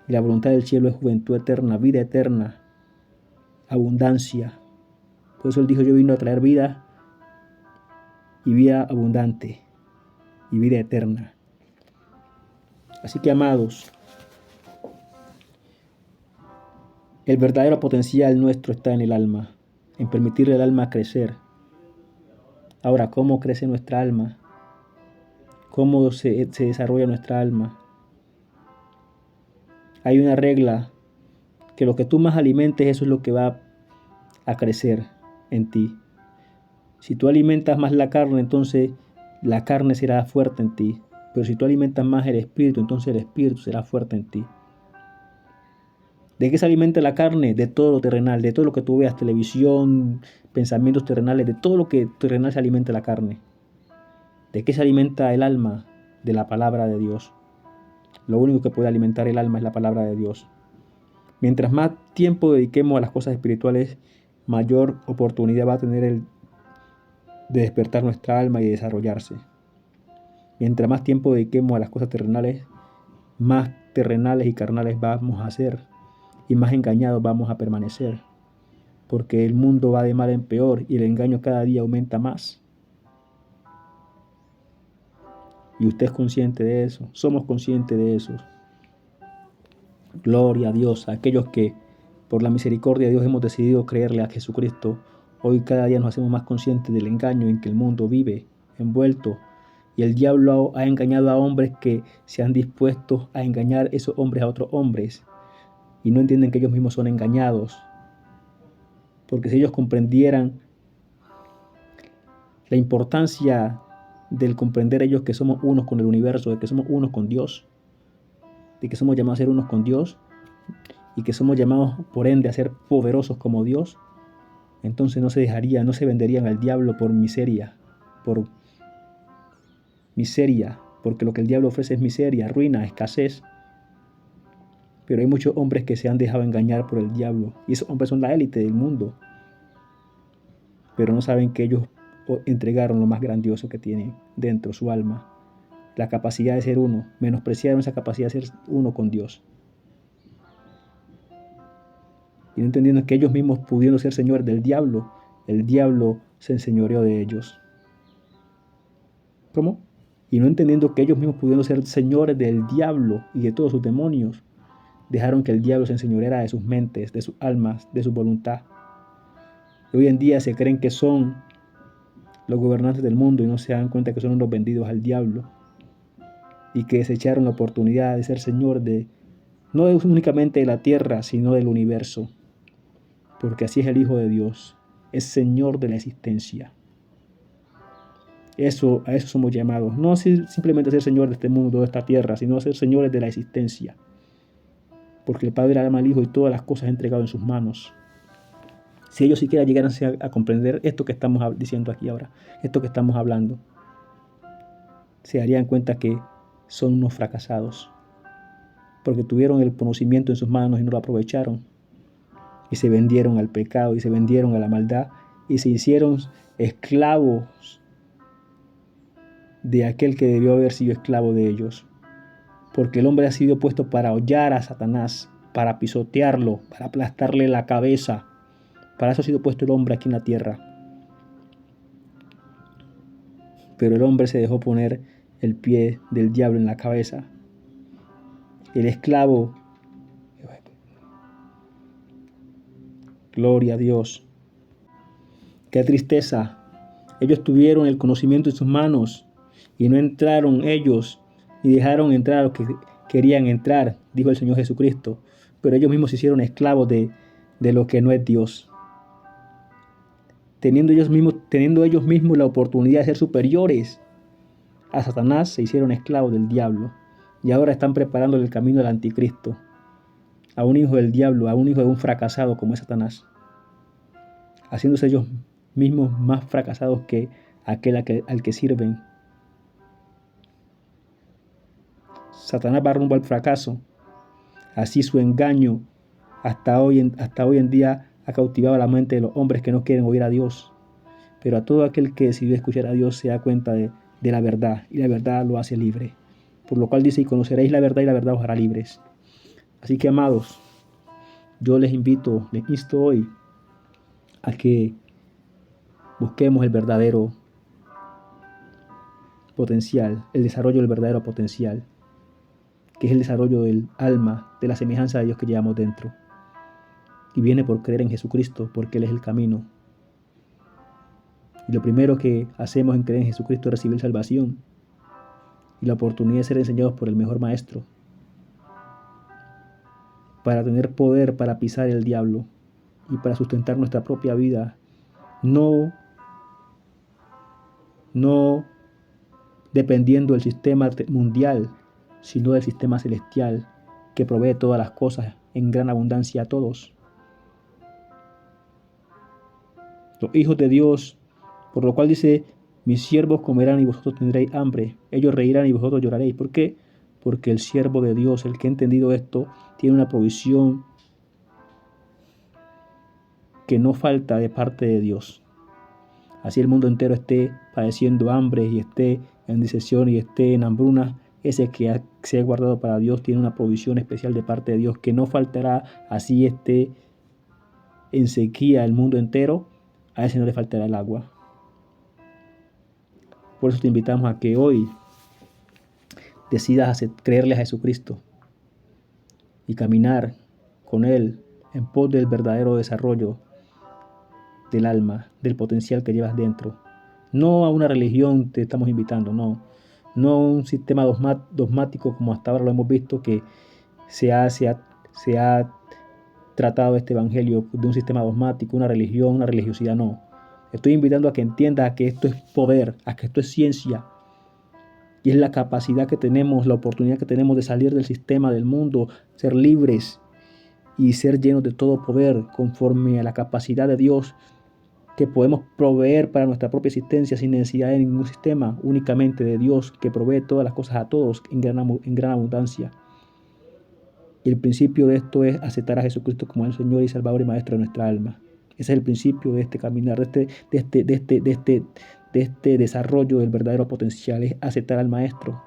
Y la voluntad del cielo es juventud eterna, vida eterna, abundancia. Por eso Él dijo, yo vino a traer vida y vida abundante y vida eterna. Así que, amados, el verdadero potencial nuestro está en el alma, en permitirle al alma crecer. Ahora, ¿cómo crece nuestra alma? ¿Cómo se desarrolla nuestra alma? Hay una regla, que lo que tú más alimentes, eso es lo que va a crecer en ti. Si tú alimentas más la carne, entonces la carne será fuerte en ti. Pero si tú alimentas más el espíritu, entonces el espíritu será fuerte en ti. ¿De qué se alimenta la carne? De todo lo terrenal, de todo lo que tú veas, televisión, pensamientos terrenales, de todo lo que terrenal se alimenta la carne. ¿De qué se alimenta el alma? De la palabra de Dios. Lo único que puede alimentar el alma es la palabra de Dios. Mientras más tiempo dediquemos a las cosas espirituales, mayor oportunidad va a tener de despertar nuestra alma y de desarrollarse. Mientras más tiempo dediquemos a las cosas terrenales, más terrenales y carnales vamos a ser y más engañados vamos a permanecer. Porque el mundo va de mal en peor y el engaño cada día aumenta más. Y usted es consciente de eso, somos conscientes de eso. Gloria a Dios, a aquellos que por la misericordia de Dios hemos decidido creerle a Jesucristo. Hoy cada día nos hacemos más conscientes del engaño en que el mundo vive envuelto. Y el diablo ha engañado a hombres que se han dispuesto a engañar esos hombres a otros hombres. Y no entienden que ellos mismos son engañados. Porque si ellos comprendieran la importancia del comprender ellos que somos unos con el universo, de que somos unos con Dios, de que somos llamados a ser unos con Dios y que somos llamados por ende a ser poderosos como Dios, entonces no se venderían al diablo por miseria, porque lo que el diablo ofrece es miseria, ruina, escasez. Pero hay muchos hombres que se han dejado engañar por el diablo y esos hombres son la élite del mundo, pero no saben que ellos entregaron lo más grandioso que tienen dentro, su alma, la capacidad de ser uno, menospreciaron esa capacidad de ser uno con Dios. Y no entendiendo que ellos mismos, pudiendo ser señores del diablo, el diablo se enseñoreó de ellos. ¿Cómo? Y no entendiendo que ellos mismos, pudiendo ser señores del diablo y de todos sus demonios, dejaron que el diablo se enseñoreara de sus mentes, de sus almas, de su voluntad. Y hoy en día se creen que son los gobernantes del mundo y no se dan cuenta que son unos vendidos al diablo y que desecharon la oportunidad de ser señor no únicamente de la tierra, sino del universo, porque así es el Hijo de Dios, es Señor de la existencia. A eso somos llamados, no simplemente a ser Señor de este mundo, de esta tierra, sino a ser señores de la existencia, porque el Padre ama al Hijo y todas las cosas ha entregado en sus manos. Si ellos siquiera llegaran a comprender esto que estamos diciendo aquí ahora, esto que estamos hablando, se darían cuenta que son unos fracasados, porque tuvieron el conocimiento en sus manos y no lo aprovecharon, y se vendieron al pecado, y se vendieron a la maldad, y se hicieron esclavos de aquel que debió haber sido esclavo de ellos. Porque el hombre ha sido puesto para hollar a Satanás, para pisotearlo, para aplastarle la cabeza. Para eso ha sido puesto el hombre aquí en la tierra. Pero el hombre se dejó poner el pie del diablo en la cabeza. El esclavo, gloria a Dios. Qué tristeza. Ellos tuvieron el conocimiento en sus manos y no entraron ellos y dejaron entrar a los que querían entrar, dijo el Señor Jesucristo. Pero ellos mismos se hicieron esclavos de lo que no es Dios. Teniendo ellos mismos la oportunidad de ser superiores a Satanás, se hicieron esclavos del diablo. Y ahora están preparando el camino del anticristo, a un hijo del diablo, a un hijo de un fracasado como es Satanás, haciéndose ellos mismos más fracasados que aquel al que sirven. Satanás va rumbo al fracaso. Así su engaño hasta hoy en día ha cautivado la mente de los hombres que no quieren oír a Dios. Pero a todo aquel que decidió escuchar a Dios se da cuenta de la verdad, y la verdad lo hace libre. Por lo cual dice, y conoceréis la verdad, y la verdad os hará libres. Así que, amados, yo les insto hoy a que busquemos el verdadero potencial, el desarrollo del verdadero potencial, que es el desarrollo del alma, de la semejanza de Dios que llevamos dentro. Y viene por creer en Jesucristo, porque Él es el camino. Y lo primero que hacemos en creer en Jesucristo es recibir salvación y la oportunidad de ser enseñados por el mejor maestro, para tener poder para pisar el diablo y para sustentar nuestra propia vida, no dependiendo del sistema mundial, sino del sistema celestial que provee todas las cosas en gran abundancia a todos. Los hijos de Dios, por lo cual dice, mis siervos comerán y vosotros tendréis hambre, ellos reirán y vosotros lloraréis. ¿Por qué? Porque el siervo de Dios, el que ha entendido esto, tiene una provisión que no falta de parte de Dios. Así el mundo entero esté padeciendo hambre y esté en disección y esté en hambruna, ese que se ha guardado para Dios tiene una provisión especial de parte de Dios que no faltará. Así esté en sequía el mundo entero, a ese no le faltará el agua. Por eso te invitamos a que hoy decidas creerle a Jesucristo y caminar con Él en pos del verdadero desarrollo del alma, del potencial que llevas dentro. No a una religión te estamos invitando, no a un sistema dogmático como hasta ahora lo hemos visto, que se ha tratado este evangelio de un sistema dogmático, una religión, una religiosidad. No. Estoy invitando a que entiendas que esto es poder, a que esto es ciencia, y es la capacidad que tenemos, la oportunidad que tenemos de salir del sistema del mundo, ser libres y ser llenos de todo poder conforme a la capacidad de Dios, que podemos proveer para nuestra propia existencia sin necesidad de ningún sistema, únicamente de Dios, que provee todas las cosas a todos en gran abundancia. Y el principio de esto es aceptar a Jesucristo como el Señor y Salvador y Maestro de nuestra alma. Ese es el principio de este caminar, de este desarrollo del verdadero potencial, es aceptar al Maestro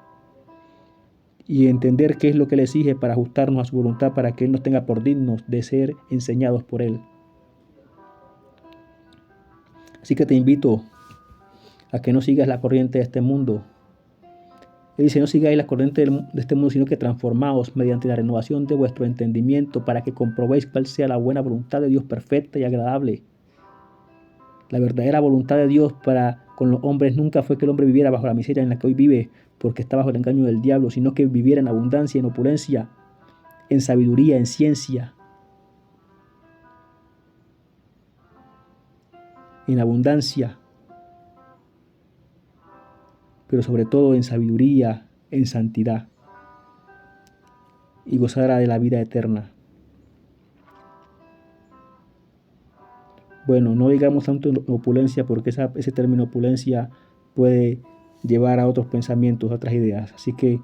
y entender qué es lo que Él exige para ajustarnos a su voluntad, para que Él nos tenga por dignos de ser enseñados por Él. Así que te invito a que no sigas la corriente de este mundo. Él dice, no sigáis la corriente de este mundo, sino que transformaos mediante la renovación de vuestro entendimiento para que comprobéis cuál sea la buena voluntad de Dios perfecta y agradable. La verdadera voluntad de Dios para con los hombres nunca fue que el hombre viviera bajo la miseria en la que hoy vive, porque está bajo el engaño del diablo, sino que viviera en abundancia, en opulencia, en sabiduría, en ciencia, en abundancia, pero sobre todo en sabiduría, en santidad, y gozará de la vida eterna. Bueno, no digamos tanto opulencia, porque ese término opulencia puede llevar a otros pensamientos, a otras ideas. Así que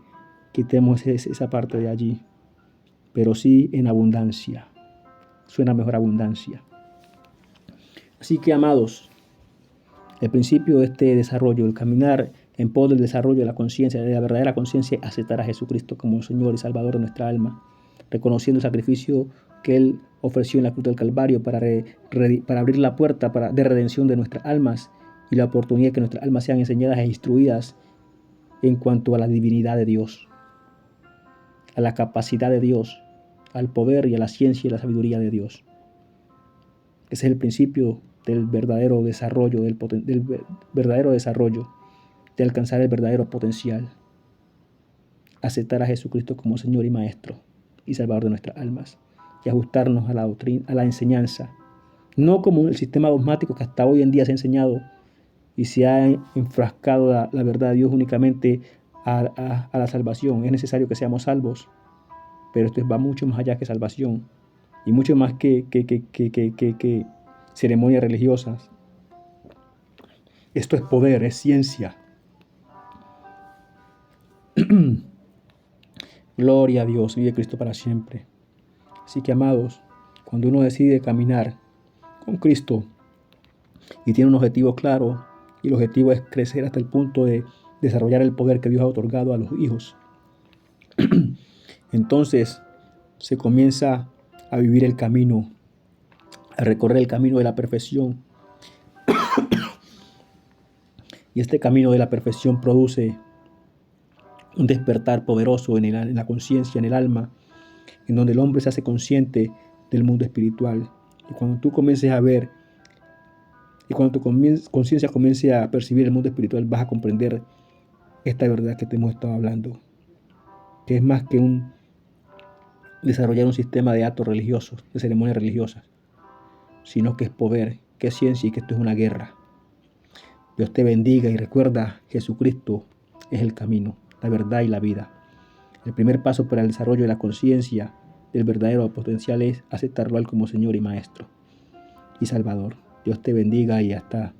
quitemos esa parte de allí. Pero sí en abundancia. Suena mejor abundancia. Así que, amados, el principio de este desarrollo, el caminar en pos del desarrollo de la conciencia, de la verdadera conciencia, aceptar a Jesucristo como Señor y Salvador de nuestra alma, reconociendo el sacrificio que Él ofreció en la cruz del Calvario para abrir la puerta de redención de nuestras almas y la oportunidad de que nuestras almas sean enseñadas e instruidas en cuanto a la divinidad de Dios, a la capacidad de Dios, al poder y a la ciencia y la sabiduría de Dios. Ese es el principio del verdadero desarrollo, de alcanzar el verdadero potencial. Aceptar a Jesucristo como Señor y Maestro y Salvador de nuestras almas y ajustarnos a la doctrina, a la enseñanza, no como el sistema dogmático que hasta hoy en día se ha enseñado y se ha enfrascado la verdad de Dios únicamente a la salvación. Es necesario que seamos salvos, pero esto va mucho más allá que salvación y mucho más que ceremonias religiosas. Esto es poder, es ciencia. Gloria a Dios, vive Cristo para siempre. Así que, amados, cuando uno decide caminar con Cristo y tiene un objetivo claro, y el objetivo es crecer hasta el punto de desarrollar el poder que Dios ha otorgado a los hijos, entonces se comienza a vivir el camino, a recorrer el camino de la perfección. Y este camino de la perfección produce un despertar poderoso en la conciencia, en el alma, en donde el hombre se hace consciente del mundo espiritual. Y cuando tú comiences a ver, y cuando tu conciencia comience a percibir el mundo espiritual, vas a comprender esta verdad que te hemos estado hablando, que es más que desarrollar un sistema de actos religiosos, de ceremonias religiosas, sino que es poder, que es ciencia y que esto es una guerra. Dios te bendiga y recuerda, Jesucristo es el camino, la verdad y la vida. El primer paso para el desarrollo de la conciencia del verdadero potencial es aceptarlo a Él como Señor y Maestro y Salvador. Dios te bendiga y hasta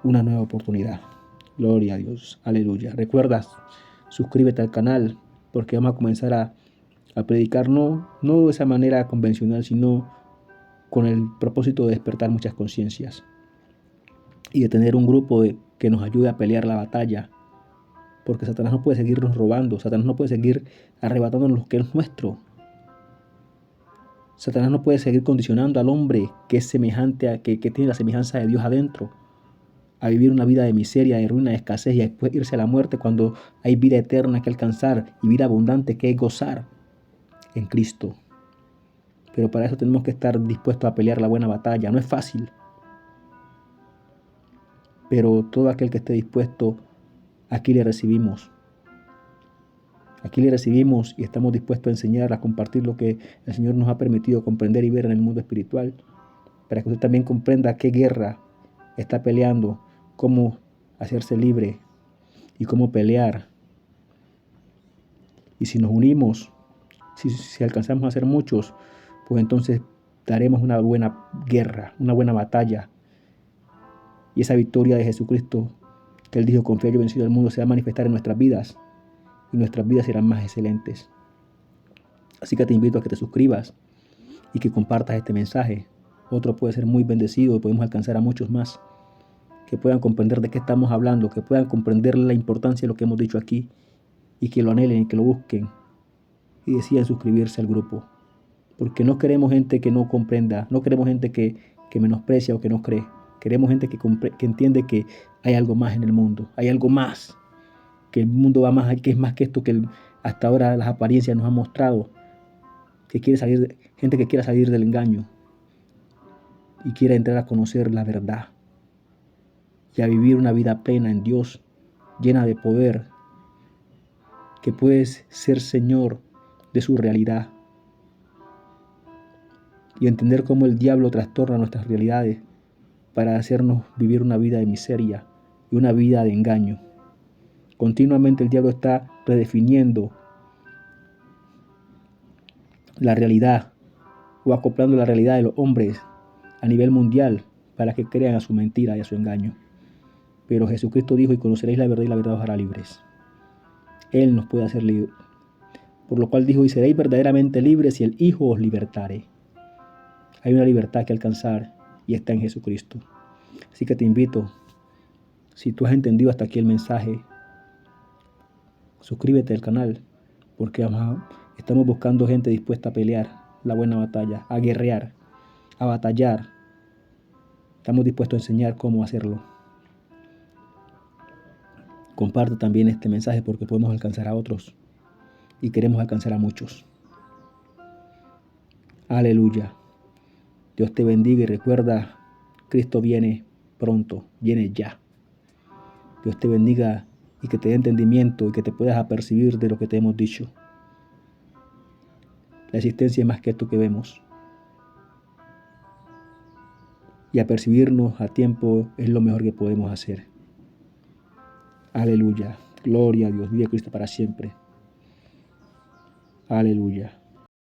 una nueva oportunidad. Gloria a Dios. Aleluya. Recuerda, suscríbete al canal porque vamos a comenzar a predicar no de esa manera convencional, sino con el propósito de despertar muchas conciencias y de tener un grupo que nos ayude a pelear la batalla. Porque Satanás no puede seguirnos robando, Satanás no puede seguir arrebatándonos lo que es nuestro. Satanás no puede seguir condicionando al hombre que es semejante que tiene la semejanza de Dios adentro, a vivir una vida de miseria, de ruina, de escasez y después irse a la muerte cuando hay vida eterna que alcanzar y vida abundante que gozar en Cristo. Pero para eso tenemos que estar dispuestos a pelear la buena batalla. No es fácil, pero todo aquel que esté dispuesto, aquí le recibimos. Aquí le recibimos y estamos dispuestos a enseñar, a compartir lo que el Señor nos ha permitido comprender y ver en el mundo espiritual, para que usted también comprenda qué guerra está peleando, cómo hacerse libre y cómo pelear. Y si nos unimos, si alcanzamos a ser muchos, pues entonces daremos una buena guerra, una buena batalla. Y esa victoria de Jesucristo, que Él dijo, confía, yo he vencido al mundo, se va a manifestar en nuestras vidas. Y nuestras vidas serán más excelentes. Así que te invito a que te suscribas y que compartas este mensaje. Otro puede ser muy bendecido y podemos alcanzar a muchos más que puedan comprender de qué estamos hablando, que puedan comprender la importancia de lo que hemos dicho aquí y que lo anhelen y que lo busquen y decidan suscribirse al grupo. Porque no queremos gente que no comprenda, no queremos gente que menosprecia o que no cree. Queremos gente que entiende que hay algo más en el mundo, hay algo más, que el mundo va más, que es más que esto que hasta ahora las apariencias nos han mostrado, que gente que quiera salir del engaño y quiera entrar a conocer la verdad y a vivir una vida plena en Dios, llena de poder, que puedes ser Señor de su realidad y entender cómo el diablo trastorna nuestras realidades para hacernos vivir una vida de miseria y una vida de engaño. Continuamente el diablo está redefiniendo la realidad o acoplando la realidad de los hombres a nivel mundial para que crean a su mentira y a su engaño. Pero Jesucristo dijo, y conoceréis la verdad y la verdad os hará libres. Él nos puede hacer libres. Por lo cual dijo, y seréis verdaderamente libres si el Hijo os libertare. Hay una libertad que alcanzar y está en Jesucristo. Así que te invito Si tú has entendido hasta aquí el mensaje, suscríbete al canal, porque estamos buscando gente dispuesta a pelear la buena batalla, a guerrear, a batallar. Estamos dispuestos a enseñar cómo hacerlo. Comparte también este mensaje porque podemos alcanzar a otros y queremos alcanzar a muchos. Aleluya. Dios te bendiga y recuerda, Cristo viene pronto, viene ya. Dios te bendiga y que te dé entendimiento y que te puedas apercibir de lo que te hemos dicho. La existencia es más que esto que vemos. Y apercibirnos a tiempo es lo mejor que podemos hacer. Aleluya. Gloria a Dios. Vive Cristo para siempre. Aleluya.